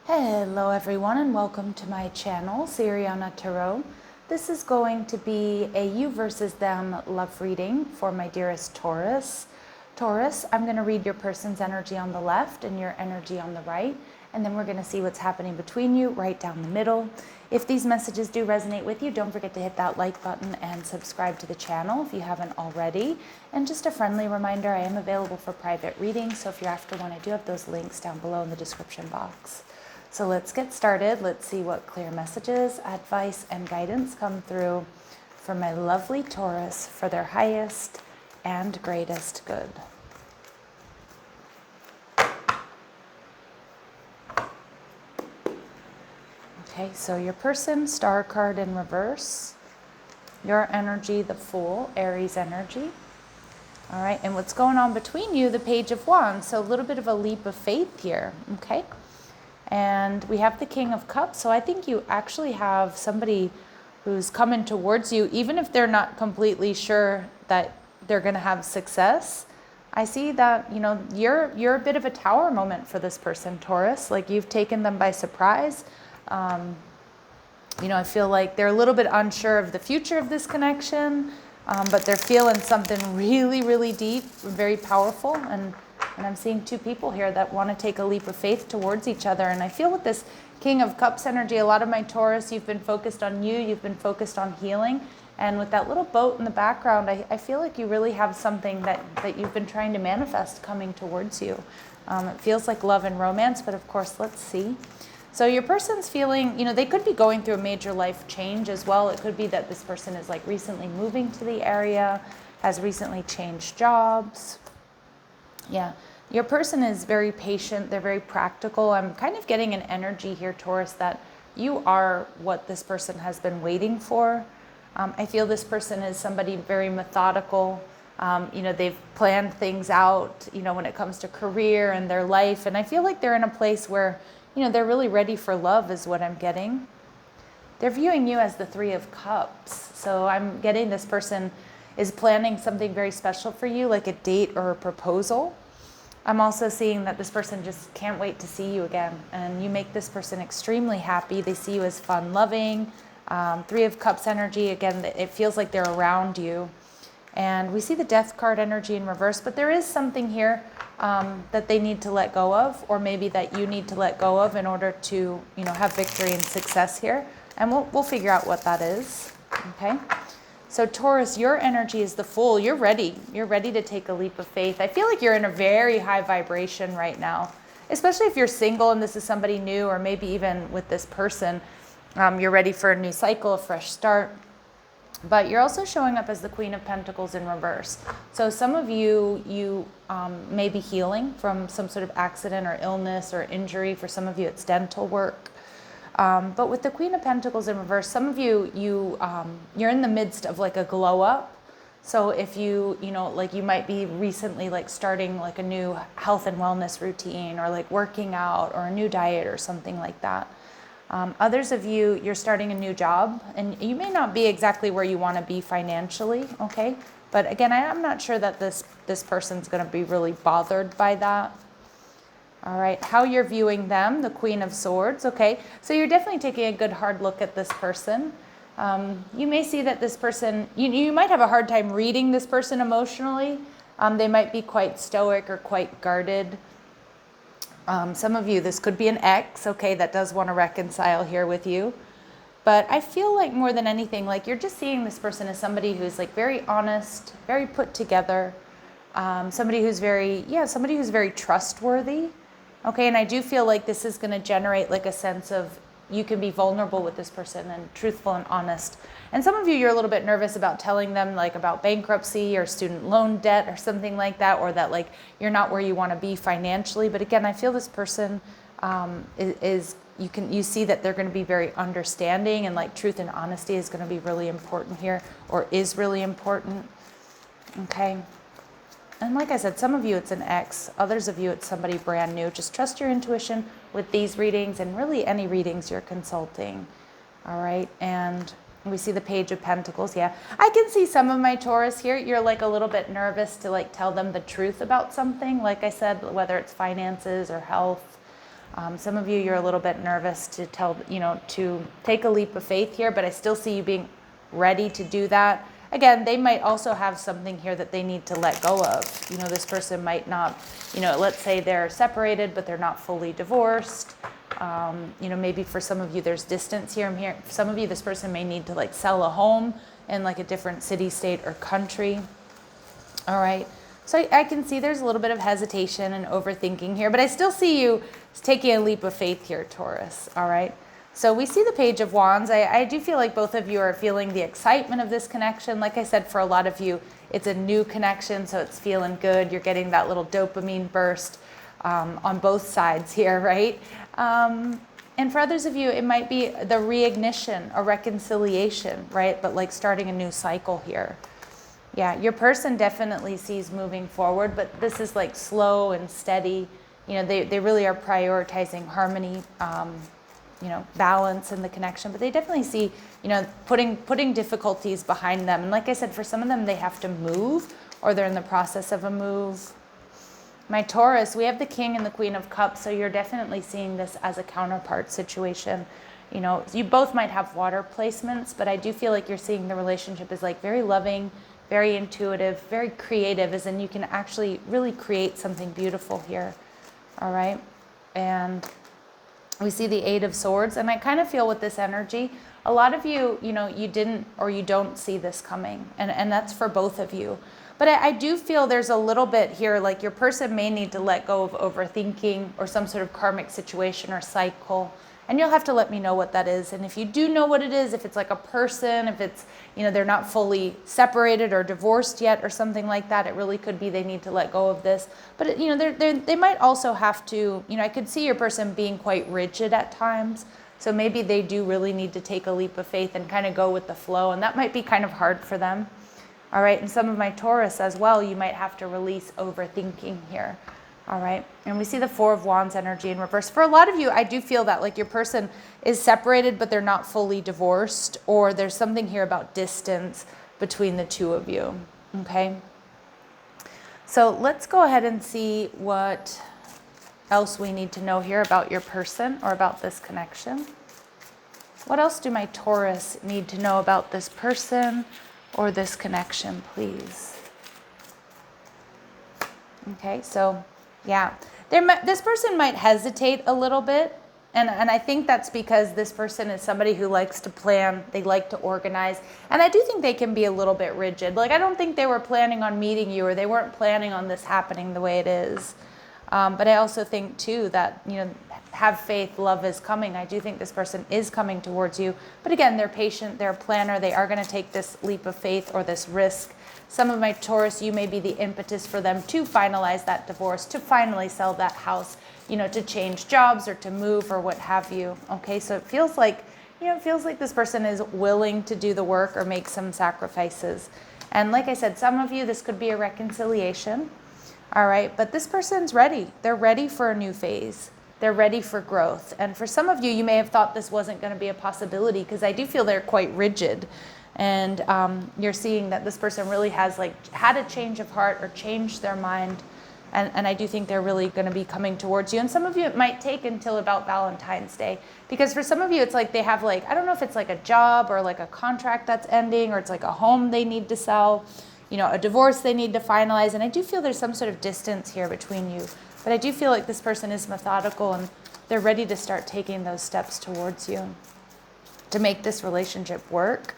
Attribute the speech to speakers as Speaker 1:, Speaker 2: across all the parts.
Speaker 1: Hello everyone and welcome to my channel, Siriana Tarot. This is going to be a you versus them love reading for my dearest Taurus. Taurus, I'm going to read your person's energy on the left and your energy on the right, and then we're going to see what's happening between you right down the middle. If these messages do resonate with you, don't forget to hit that like button and subscribe to the channel if you haven't already. And just a friendly reminder, I am available for private readings, so if you're after one, I do have those links down below in the description box. So let's get started. Let's see what clear messages, advice, and guidance come through for my lovely Taurus for their highest and greatest good. Okay, so your person, Star card in reverse. Your energy, the Fool, Aries energy. All right, and what's going on between you, the Page of Wands. So a little bit of a leap of faith here, okay? And we have the King of Cups. So I think you actually have somebody who's coming towards you, even if they're not completely sure that they're going to have success. I see that, you know, you're a bit of a tower moment for this person, Taurus. Like you've taken them by surprise. You know, I feel like they're a little bit unsure of the future of this connection, but they're feeling something really, really deep, very powerful. And I'm seeing two people here that want to take a leap of faith towards each other. And I feel with this King of Cups energy, a lot of my Taurus, you've been focused on you, you've been focused on healing. And with that little boat in the background, I feel like you really have something that you've been trying to manifest coming towards you. It feels like love and romance, but of course, let's see. So your person's feeling, you know, they could be going through a major life change as well. It could be that this person is like recently moving to the area, has recently changed jobs. Yeah, your person is very patient. They're very practical. I'm kind of getting an energy here, Taurus, that you are what this person has been waiting for. I feel this person is somebody very methodical. You know, they've planned things out, you know, when it comes to career and their life. And I feel like they're in a place where, you know, they're really ready for love is what I'm getting. They're viewing you as the Three of Cups. So I'm getting this person is planning something very special for you, like a date or a proposal. I'm also seeing that this person just can't wait to see you again. And you make this person extremely happy. They see you as fun, loving. Three of Cups energy, again, it feels like they're around you. And we see the Death card energy in reverse, but there is something here that they need to let go of, or maybe that you need to let go of in order to, you know, have victory and success here. And we'll figure out what that is, okay? So Taurus, your energy is the Fool. You're ready. You're ready to take a leap of faith. I feel like you're in a very high vibration right now, especially if you're single and this is somebody new, or maybe even with this person, you're ready for a new cycle, a fresh start. But you're also showing up as the Queen of Pentacles in reverse. So some of you may be healing from some sort of accident or illness or injury. For some of you, it's dental work. But with the Queen of Pentacles in reverse, some of you, you're in the midst of like a glow up. So if you know, like you might be recently like starting like a new health and wellness routine, or like working out, or a new diet or something like that. Others of you, you're starting a new job, and you may not be exactly where you want to be financially, okay? But again, I'm not sure that this person's going to be really bothered by that. All right, how you're viewing them, the Queen of Swords, okay? So you're definitely taking a good hard look at this person. You may see that this person, you might have a hard time reading this person emotionally. They might be quite stoic or quite guarded. Some of you, this could be an ex, okay, that does want to reconcile here with you. But I feel like more than anything, like you're just seeing this person as somebody who's like very honest, very put together, somebody who's very trustworthy. Okay, and I do feel like this is going to generate like a sense of you can be vulnerable with this person and truthful and honest. And some of you, you're a little bit nervous about telling them like about bankruptcy or student loan debt or something like that, or that like you're not where you want to be financially. But again, I feel this person you see that they're going to be very understanding, and like truth and honesty is going to be really important here, or is really important. Okay. And like I said, some of you it's an ex, others of you it's somebody brand new. Just trust your intuition with these readings, and really any readings you're consulting. All right, and we see the Page of Pentacles. Yeah, I can see some of my Taurus here. You're like a little bit nervous to like tell them the truth about something. Like I said, whether it's finances or health. Some of you, you're a little bit nervous to to take a leap of faith here, but I still see you being ready to do that. Again, they might also have something here that they need to let go of. This person might not, let's say they're separated, but they're not fully divorced. Maybe for some of you, there's distance here. For some of you, this person may need to like sell a home in like a different city, state, or country. All right. So I can see there's a little bit of hesitation and overthinking here, but I still see you taking a leap of faith here, Taurus. All right. So we see the Page of Wands. I do feel like both of you are feeling the excitement of this connection. Like I said, for a lot of you, it's a new connection, so it's feeling good. You're getting that little dopamine burst on both sides here, right? And for others of you, it might be the reignition or reconciliation, right? But like starting a new cycle here. Yeah, your person definitely sees moving forward, but this is like slow and steady. They really are prioritizing harmony, balance in the connection, but they definitely see, putting difficulties behind them. And like I said, for some of them, they have to move or they're in the process of a move. My Taurus, we have the King and the Queen of Cups, so you're definitely seeing this as a counterpart situation. You both might have water placements, but I do feel like you're seeing the relationship as like very loving, very intuitive, very creative, as in you can actually really create something beautiful here. All right. And we see the Eight of Swords, and I kind of feel with this energy, a lot of you, you didn't or you don't see this coming, and that's for both of you. But I do feel there's a little bit here, like your person may need to let go of overthinking or some sort of karmic situation or cycle. And you'll have to let me know what that is. And if you do know what it is, if it's like a person, if it's, they're not fully separated or divorced yet or something like that, it really could be they need to let go of this. But, they might also have to, I could see your person being quite rigid at times. So maybe they do really need to take a leap of faith and kind of go with the flow. And that might be kind of hard for them. All right. And some of my Taurus as well, you might have to release overthinking here. All right. And we see the Four of Wands energy in reverse. For a lot of you, I do feel that like your person is separated, but they're not fully divorced, or there's something here about distance between the two of you. Okay. So let's go ahead and see what else we need to know here about your person or about this connection. What else do my Taurus need to know about this person or this connection, please? Okay, so yeah, this person might hesitate a little bit, and I think that's because this person is somebody who likes to plan, they like to organize, and I do think they can be a little bit rigid. Like, I don't think they were planning on meeting you, or they weren't planning on this happening the way it is. But I also think too that, have faith, love is coming. I do think this person is coming towards you. But again, they're patient, they're a planner, they are going to take this leap of faith or this risk. Some of my Taurus, you may be the impetus for them to finalize that divorce, to finally sell that house, to change jobs or to move or what have you. Okay, so it feels like, this person is willing to do the work or make some sacrifices. And like I said, some of you, this could be a reconciliation. All right, but this person's ready. They're ready for a new phase. They're ready for growth. And for some of you, you may have thought this wasn't going to be a possibility, because I do feel they're quite rigid. And you're seeing that this person really has had a change of heart or changed their mind. And I do think they're really going to be coming towards you. And some of you, it might take until about Valentine's Day, because for some of you, it's like they have I don't know if it's like a job or like a contract that's ending, or it's like a home they need to sell, a divorce they need to finalize. And I do feel there's some sort of distance here between you. But I do feel like this person is methodical, and they're ready to start taking those steps towards you to make this relationship work.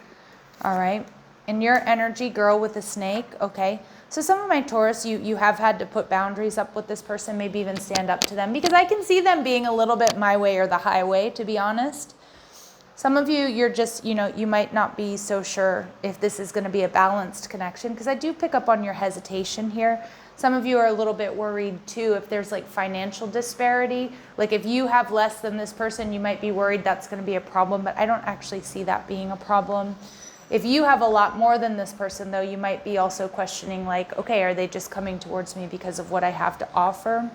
Speaker 1: All right. And your energy, girl with the snake. Okay. So some of my Taurus, you have had to put boundaries up with this person, maybe even stand up to them, because I can see them being a little bit my way or the highway, to be honest. Some of you, you're just, you might not be so sure if this is going to be a balanced connection, because I do pick up on your hesitation here. Some of you are a little bit worried too if there's financial disparity. Like if you have less than this person, you might be worried that's going to be a problem, but I don't actually see that being a problem. If you have a lot more than this person, though, you might be also questioning okay, are they just coming towards me because of what I have to offer?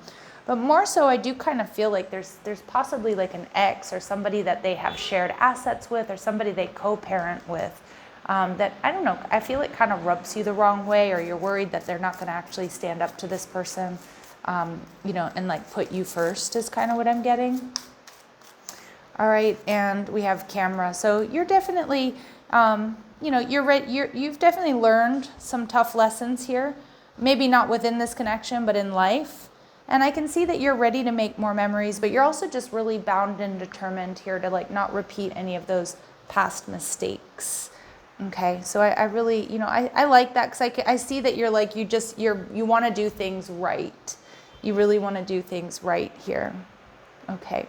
Speaker 1: But more so, I do kind of feel like there's possibly an ex or somebody that they have shared assets with, or somebody they co-parent with, that, I don't know, I feel it kind of rubs you the wrong way, or you're worried that they're not going to actually stand up to this person. and like put you first is kind of what I'm getting. All right, and we have camera. So you're definitely, you've definitely learned some tough lessons here. Maybe not within this connection, but in life. And I can see that you're ready to make more memories, but you're also just really bound and determined here to like not repeat any of those past mistakes. Okay, so I really, I like that, because I see that you're like, you want to do things right. You really want to do things right here. Okay,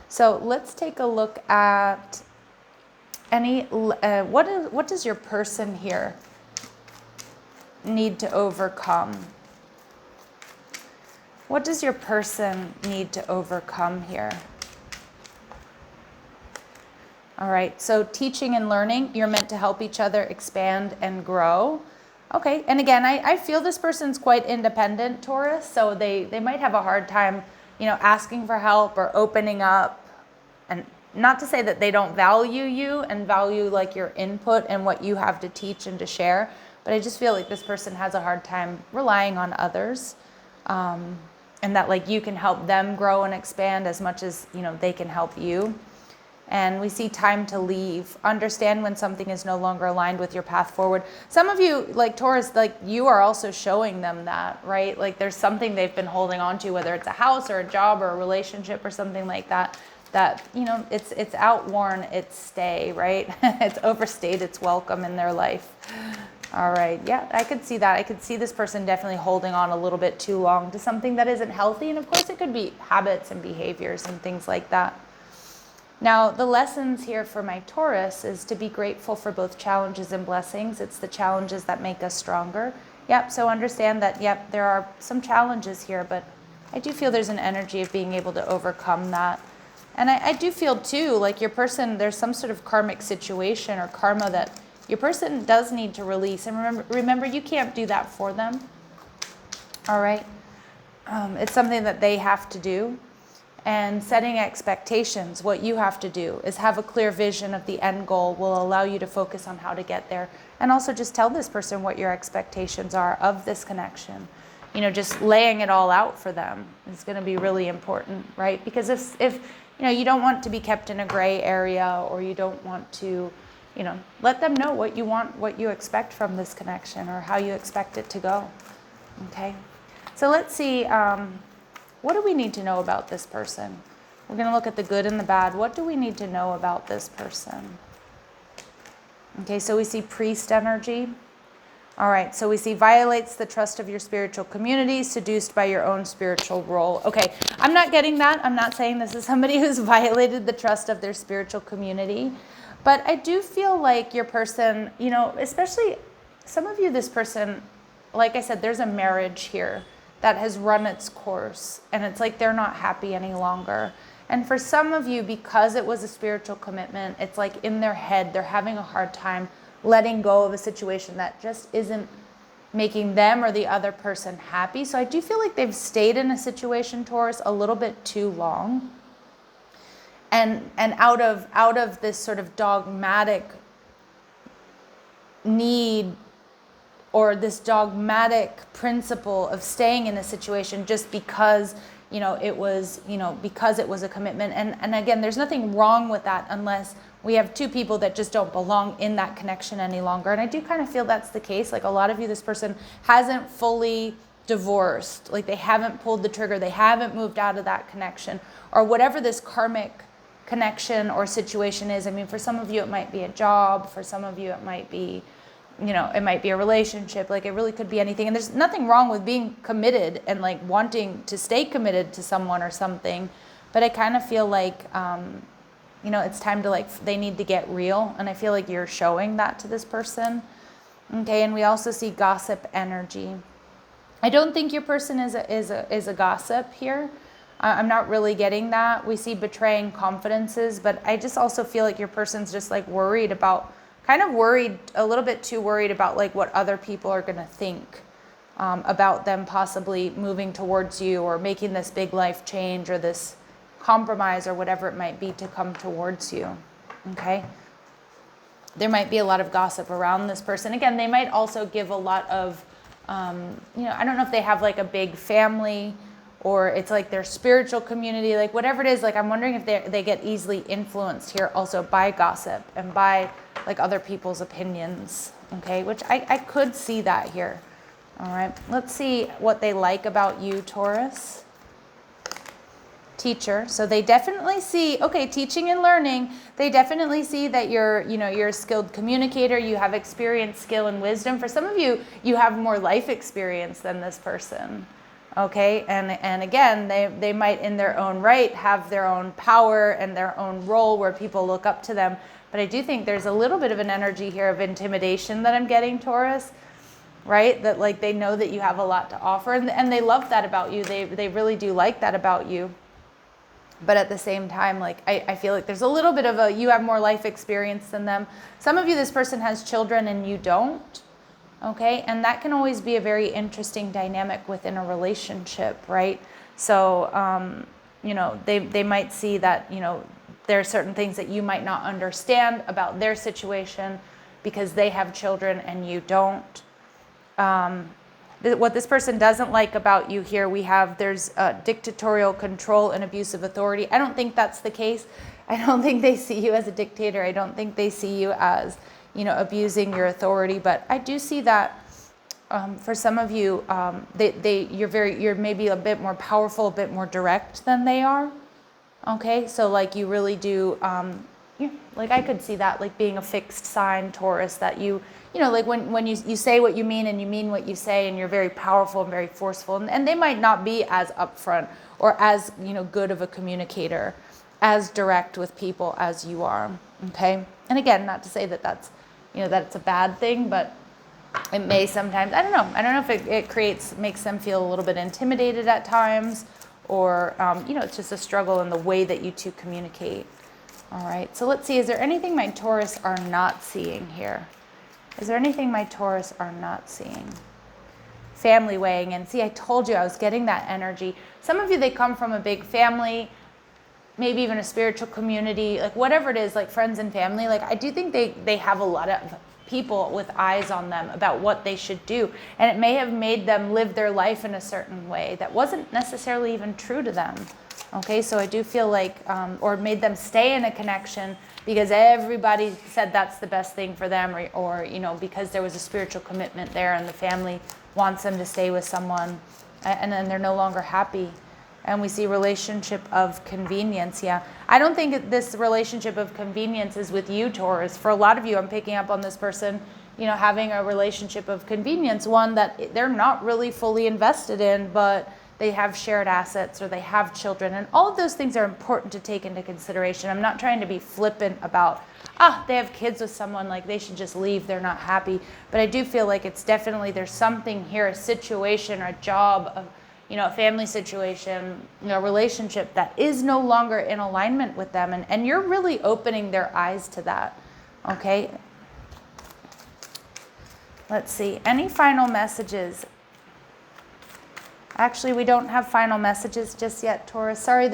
Speaker 1: so let's take a look at what does your person here need to overcome? What does your person need to overcome here? All right, so teaching and learning, you're meant to help each other expand and grow. Okay, and again, I feel this person's quite independent, Taurus, so they might have a hard time, asking for help or opening up. And not to say that they don't value you and value like your input and what you have to teach and to share, but I just feel like this person has a hard time relying on others, and that like you can help them grow and expand as much as, they can help you. And we see time to leave. Understand when something is no longer aligned with your path forward. Some of you, like Taurus, like you are also showing them that, right? Like there's something they've been holding on to, whether it's a house or a job or a relationship or something like that, it's outworn its stay, right? It's overstayed its welcome in their life. All right, yeah, I could see that. I could see this person definitely holding on a little bit too long to something that isn't healthy. And of course it could be habits and behaviors and things like that. Now, the lessons here for my Taurus is to be grateful for both challenges and blessings. It's the challenges that make us stronger. Yep, so understand that, yep, there are some challenges here, but I do feel there's an energy of being able to overcome that. And I do feel too, like your person, there's some sort of karmic situation or karma that your person does need to release. And remember, you can't do that for them. All right? It's something that they have to do. And setting expectations, what you have to do is have a clear vision of the end goal will allow you to focus on how to get there. And also just tell this person what your expectations are of this connection. Just laying it all out for them is going to be really important, right? Because if you don't want to be kept in a gray area, or you don't want to, let them know what you want, what you expect from this connection, or how you expect it to go. Okay? So let's see. What do we need to know about this person? We're going to look at the good and the bad. What do we need to know about this person? Okay, so we see priest energy. All right, so we see violates the trust of your spiritual community, seduced by your own spiritual role. Okay, I'm not getting that. I'm not saying this is somebody who's violated the trust of their spiritual community. But I do feel like your person, especially some of you, this person, like I said, there's a marriage here that has run its course, and it's like they're not happy any longer. And for some of you, because it was a spiritual commitment, it's like in their head, they're having a hard time letting go of a situation that just isn't making them or the other person happy. So I do feel like they've stayed in a situation, Taurus, a little bit too long. And out of this sort of dogmatic need, or this dogmatic principle of staying in a situation just because, it was a commitment. And again, there's nothing wrong with that unless we have two people that just don't belong in that connection any longer. And I do kind of feel that's the case. Like a lot of you, this person hasn't fully divorced. Like they haven't pulled the trigger. They haven't moved out of that connection, or whatever this karmic connection or situation is. I mean, for some of you, it might be a job. For some of you, it might be, it might be a relationship. Like it really could be anything. And there's nothing wrong with being committed and like wanting to stay committed to someone or something. But I kind of feel like, it's time to they need to get real. And I feel like you're showing that to this person. Okay. And we also see gossip energy. I don't think your person is a gossip here. I'm not really getting that. We see betraying confidences, but I just also feel like your person's just worried about, a little bit too worried about what other people are going to think about them possibly moving towards you or making this big life change or this compromise or whatever it might be to come towards you. Okay. There might be a lot of gossip around this person. Again, they might also give a lot of, I don't know if they have a big family or it's like their spiritual community, like whatever it is, like I'm wondering if they get easily influenced here also by gossip and by like other people's opinions, okay, which I could see that here. All right, let's see what they like about you, Taurus. Teacher, so they definitely see, okay, teaching and learning, they definitely see that you're a skilled communicator, you have experience, skill, and wisdom. For some of you, you have more life experience than this person, okay, and again, they might in their own right have their own power and their own role where people look up to them, but I do think there's a little bit of an energy here of intimidation that I'm getting, Taurus, right, that like they know that you have a lot to offer, and they love that about you, they really do like that about you. But at the same time, like I feel like there's a little bit of you have more life experience than them. Some of you, this person has children and you don't, okay? And that can always be a very interesting dynamic within a relationship, right? So, they might see that, there are certain things that you might not understand about their situation because they have children and you don't. What this person doesn't like about you here, there's dictatorial control and abuse of authority. I don't think that's the case. I don't think they see you as a dictator. I don't think they see you as, abusing your authority. But I do see that for some of you, you're maybe a bit more powerful, a bit more direct than they are. Okay, so like you really do, like I could see that like being a fixed sign, Taurus, that like when you say what you mean and you mean what you say, and you're very powerful and very forceful, and they might not be as upfront or as good of a communicator, as direct with people as you are. Okay, and again, not to say that that's that it's a bad thing, but it may sometimes, I don't know if it makes them feel a little bit intimidated at times, or it's just a struggle in the way that you two communicate. All right, so let's see, is there anything my Taurus are not seeing here? Is there anything my Taurus are not seeing? Family weighing in. See, I told you I was getting that energy. Some of you, they come from a big family, maybe even a spiritual community, like whatever it is, like friends and family. Like I do think they have a lot of people with eyes on them about what they should do. And it may have made them live their life in a certain way that wasn't necessarily even true to them. Okay, so I do feel like, or made them stay in a connection because everybody said that's the best thing for them, or because there was a spiritual commitment there and the family wants them to stay with someone, and then they're no longer happy. And we see relationship of convenience. Yeah, I don't think this relationship of convenience is with you, Taurus. For a lot of you, I'm picking up on this person, having a relationship of convenience, one that they're not really fully invested in, but they have shared assets or they have children, and all of those things are important to take into consideration. I'm not trying to be flippant about, they have kids with someone, like they should just leave, they're not happy. But I do feel like it's definitely, there's something here, a situation or a job, a family situation, a relationship that is no longer in alignment with them. And you're really opening their eyes to that, okay? Let's see, any final messages? Actually, we don't have final messages just yet, Taurus. Sorry,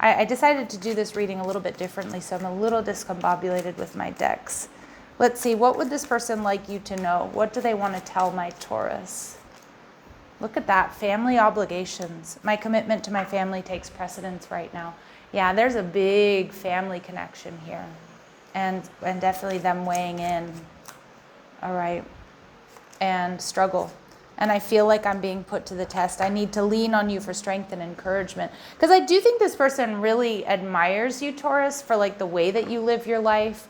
Speaker 1: I decided to do this reading a little bit differently, so I'm a little discombobulated with my decks. Let's see, what would this person like you to know? What do they want to tell my Taurus? Look at that, family obligations. My commitment to my family takes precedence right now. Yeah, there's a big family connection here, and definitely them weighing in. All right, and struggle. And I feel like I'm being put to the test. I need to lean on you for strength and encouragement. Because I do think this person really admires you, Taurus, for like the way that you live your life,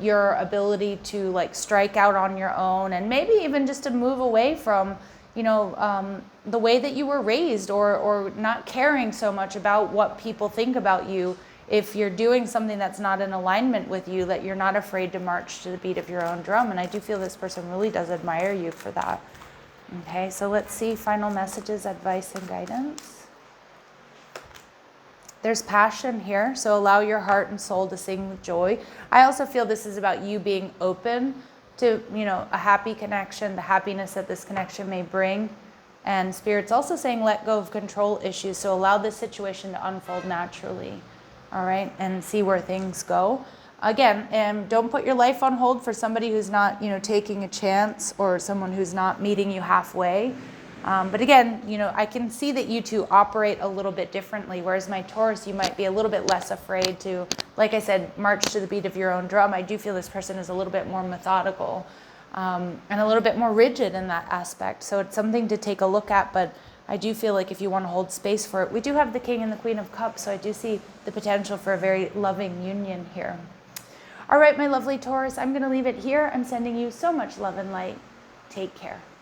Speaker 1: your ability to like strike out on your own, and maybe even just to move away from, the way that you were raised, or not caring so much about what people think about you. If you're doing something that's not in alignment with you, that you're not afraid to march to the beat of your own drum. And I do feel this person really does admire you for that. Okay, so let's see, final messages, advice, and guidance. There's passion here, so allow your heart and soul to sing with joy. I also feel this is about you being open to, a happy connection, the happiness that this connection may bring. And Spirit's also saying let go of control issues, so allow this situation to unfold naturally, all right, and see where things go. Again, don't put your life on hold for somebody who's not, taking a chance, or someone who's not meeting you halfway. But again, you know, I can see that you two operate a little bit differently, whereas my Taurus, you might be a little bit less afraid to, like I said, march to the beat of your own drum. I do feel this person is a little bit more methodical and a little bit more rigid in that aspect. So it's something to take a look at, but I do feel like if you want to hold space for it, we do have the King and the Queen of Cups, so I do see the potential for a very loving union here. All right, my lovely Taurus, I'm going to leave it here. I'm sending you so much love and light. Take care.